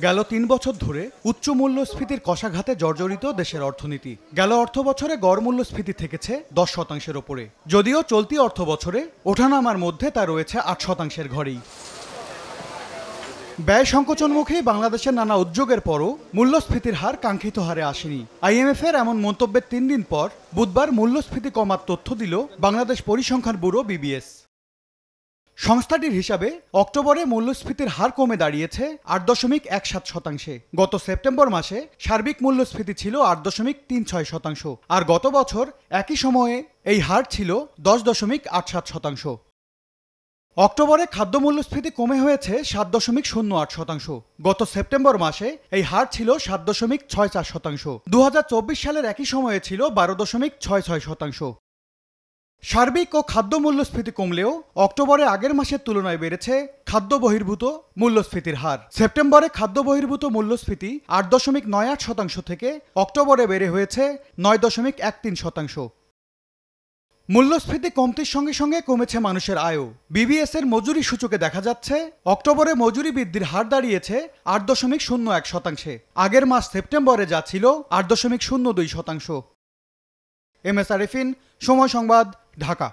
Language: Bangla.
গেল ৩ বছর ধরে উচ্চ মূল্যস্ফীতির কষাঘাতে জর্জরিত দেশের অর্থনীতি। গেল অর্থ বছরে গড় মূল্যস্ফীতি থেকেছে 10% ওপরে, যদিও চলতি অর্থ বছরে ওঠানামার মধ্যে তা রয়েছে 8%-এর ঘরেই। ব্যয় সংকোচনমুখী বাংলাদেশের নানা উদ্যোগের পরও মূল্যস্ফীতির হার কাঙ্ক্ষিত হারে আসেনি। IMF-এর এমন মন্তব্যের ৩ দিন পর বুধবার মূল্যস্ফীতি কমার তথ্য দিল বাংলাদেশ পরিসংখ্যান ব্যুরো BBS। সংস্থাটির হিসাবে অক্টোবরে মূল্যস্ফীতির হার কমে দাঁড়িয়েছে 8.17%। গত সেপ্টেম্বর মাসে সার্বিক মূল্যস্ফীতি ছিল 8.36%, আর গত বছর একই সময়ে এই হার ছিল 10.87%। অক্টোবরে খাদ্য মূল্যস্ফীতি কমে হয়েছে 7.08%। গত সেপ্টেম্বর মাসে এই হার ছিল 7.64%। 2024 সালের একই সময়ে ছিল 12.66%। সার্বিক ও খাদ্য মূল্যস্ফীতি কমলেও অক্টোবরে আগের মাসের তুলনায় বেড়েছে খাদ্য বহির্ভূত মূল্যস্ফীতির হার। সেপ্টেম্বরে খাদ্য বহির্ভূত মূল্যস্ফীতি 8.98% থেকে অক্টোবরে বেড়ে হয়েছে 9.13%। মূল্যস্ফীতি কমতির সঙ্গে সঙ্গে কমেছে মানুষের আয়ও। BBS-এর মজুরি সূচকে দেখা যাচ্ছে অক্টোবরে মজুরি বৃদ্ধির হার দাঁড়িয়েছে 8.01%। আগের মাস সেপ্টেম্বরে যা ছিল 8.02%। MS আরিফিন, সময় সংবাদ, ঢাকা।